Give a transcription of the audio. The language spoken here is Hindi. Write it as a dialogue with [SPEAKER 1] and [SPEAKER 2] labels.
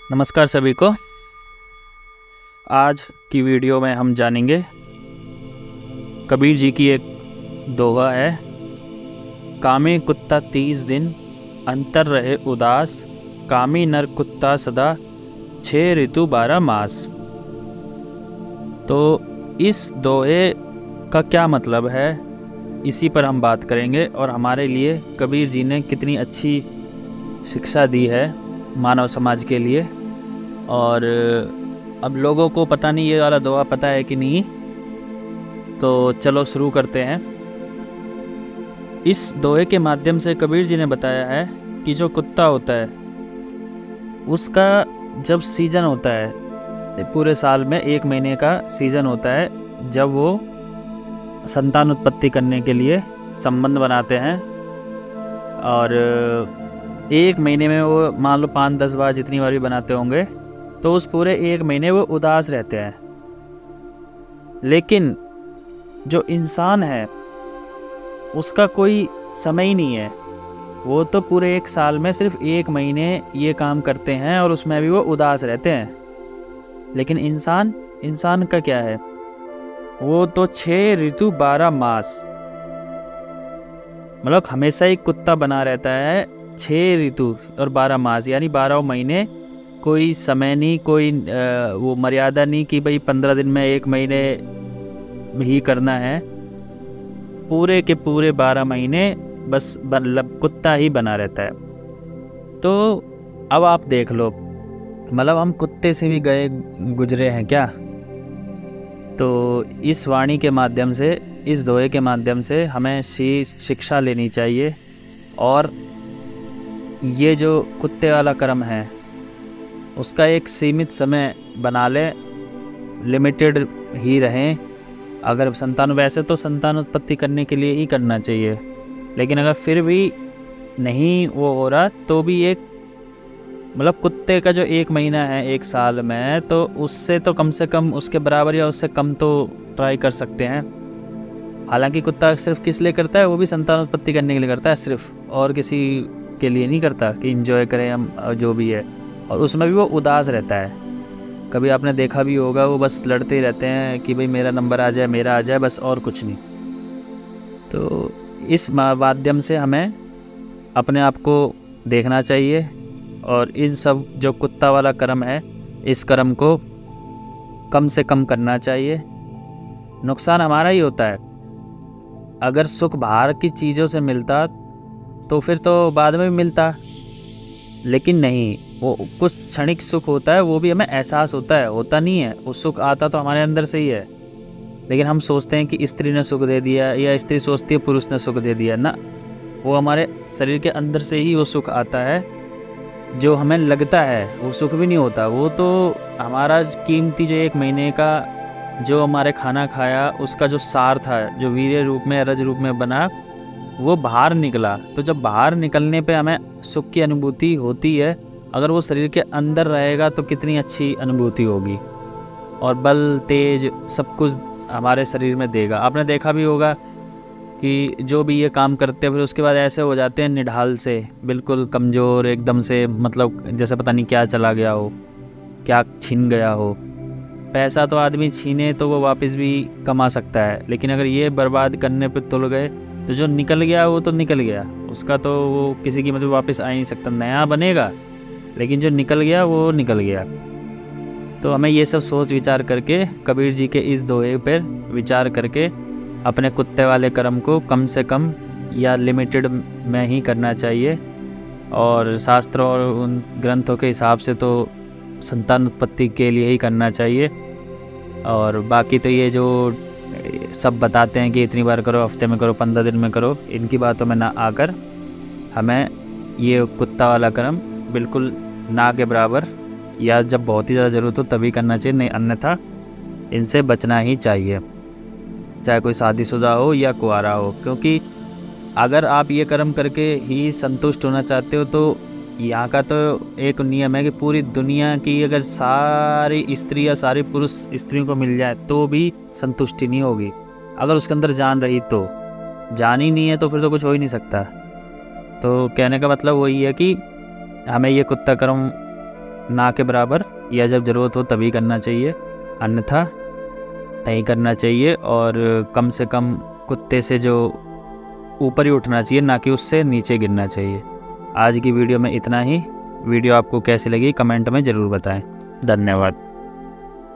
[SPEAKER 1] नमस्कार सभी को। आज की वीडियो में हम जानेंगे कबीर जी की एक दोहा है। कामी कुत्ता 30 दिन अंतर रहे उदास, कामी नर कुत्ता सदा 6 ऋतु 12 मास। तो इस दोहे का क्या मतलब है, इसी पर हम बात करेंगे और हमारे लिए कबीर जी ने कितनी अच्छी शिक्षा दी है मानव समाज के लिए। और अब लोगों को पता नहीं ये वाला दोहा पता है कि नहीं, तो चलो शुरू करते हैं। इस दोहे के माध्यम से कबीर जी ने बताया है कि जो कुत्ता होता है उसका जब सीज़न होता है, पूरे साल में 1 महीने का सीज़न होता है, जब वो संतान उत्पत्ति करने के लिए संबंध बनाते हैं। और 1 महीने में वो मान लो 5-10 बार जितनी बार भी बनाते होंगे, तो उस पूरे 1 महीने वो उदास रहते हैं। लेकिन जो इंसान है उसका कोई समय ही नहीं है, वो तो पूरे 1 साल में सिर्फ 1 महीने ये काम करते हैं और उसमें भी वो उदास रहते हैं। लेकिन इंसान का क्या है, वो तो 6 ऋतु 12 मास, मतलब हमेशा एक कुत्ता बना रहता है 6 ऋतु और 12 मास, यानी 12 महीने। कोई समय नहीं, कोई वो मर्यादा नहीं कि भाई 15 दिन में 1 महीने ही करना है। पूरे के पूरे 12 महीने बस कुत्ता ही बना रहता है। तो अब आप देख लो, मतलब हम कुत्ते से भी गए गुजरे हैं क्या। तो इस वाणी के माध्यम से, इस दोहे के माध्यम से हमें शिक्षा लेनी चाहिए। और ये जो कुत्ते वाला कर्म है उसका एक सीमित समय बना ले, लिमिटेड ही रहें। अगर वैसे तो संतान उत्पत्ति करने के लिए ही करना चाहिए, लेकिन अगर फिर भी नहीं वो हो रहा तो भी एक मतलब कुत्ते का जो 1 महीना है 1 साल में, तो उससे तो कम से कम उसके बराबर या उससे कम तो ट्राई कर सकते हैं। हालांकि कुत्ता सिर्फ किस लिए करता है, वो भी संतान उत्पत्ति करने के लिए करता है सिर्फ, और किसी के लिए नहीं करता कि एंजॉय करें हम जो भी है। और उसमें भी वो उदास रहता है। कभी आपने देखा भी होगा, वो बस लड़ते ही रहते हैं कि भाई मेरा नंबर आ जाए, मेरा आ जाए, बस, और कुछ नहीं। तो इस माध्यम से हमें अपने आप को देखना चाहिए और इन सब जो कुत्ता वाला कर्म है, इस कर्म को कम से कम करना चाहिए। नुकसान हमारा ही होता है। अगर सुख बाहर की चीज़ों से मिलता तो फिर तो बाद में भी मिलता, लेकिन नहीं, वो कुछ क्षणिक सुख होता है, वो भी हमें एहसास होता नहीं है। वो सुख आता तो हमारे अंदर से ही है, लेकिन हम सोचते हैं कि स्त्री ने सुख दे दिया, या स्त्री सोचती है पुरुष ने सुख दे दिया ना। वो हमारे शरीर के अंदर से ही वो सुख आता है, जो हमें लगता है वो सुख भी नहीं होता। वो तो हमारा कीमती जो 1 महीने का जो हमारे खाना खाया उसका जो सार था, जो वीर्य रूप में, रज रूप में बना, वो बाहर निकला। तो जब बाहर निकलने पे हमें सुख की अनुभूति होती है, अगर वो शरीर के अंदर रहेगा तो कितनी अच्छी अनुभूति होगी, और बल तेज सब कुछ हमारे शरीर में देगा। आपने देखा भी होगा कि जो भी ये काम करते हैं फिर उसके बाद ऐसे हो जाते हैं निढाल से, बिल्कुल कमज़ोर एकदम से, मतलब जैसे पता नहीं क्या चला गया हो, क्या छीन गया हो। पैसा तो आदमी छीने तो वो वापस भी कमा सकता है, लेकिन अगर ये बर्बाद करने पे तुल गए तो जो निकल गया वो तो निकल गया, उसका तो वो किसी कीमत पे वापस आ ही नहीं सकता। नया बनेगा, लेकिन जो निकल गया वो निकल गया। तो हमें ये सब सोच विचार करके, कबीर जी के इस दोहे पर विचार करके अपने कुत्ते वाले कर्म को कम से कम या लिमिटेड में ही करना चाहिए। और शास्त्र और उन ग्रंथों के हिसाब से तो संतान उत्पत्ति के लिए ही करना चाहिए। और बाकी तो ये जो सब बताते हैं कि इतनी बार करो, हफ्ते में करो, 15 दिन में करो, इनकी बातों में ना आकर हमें ये कुत्ता वाला कर्म बिल्कुल ना के बराबर, या जब बहुत ही ज़्यादा ज़रूरत हो तभी करना चाहिए, नहीं अन्यथा इनसे बचना ही चाहिए, चाहे कोई शादीशुदा हो या कुंवारा हो। क्योंकि अगर आप ये कर्म करके ही संतुष्ट होना चाहते हो, तो यहाँ का तो एक नियम है कि पूरी दुनिया की अगर सारी स्त्री या सारे पुरुष स्त्रियों को मिल जाए तो भी संतुष्टि नहीं होगी। अगर उसके अंदर जान रही, तो जान ही नहीं है तो फिर तो कुछ हो ही नहीं सकता। तो कहने का मतलब वही है कि हमें ये कुत्ता कर्म ना के बराबर, या जब ज़रूरत हो तभी करना चाहिए, अन्यथा नहीं करना चाहिए। और कम से कम कुत्ते से जो ऊपर ही उठना चाहिए, ना कि उससे नीचे गिरना चाहिए। आज की वीडियो में इतना ही। वीडियो आपको कैसी लगी कमेंट में ज़रूर बताएं। धन्यवाद।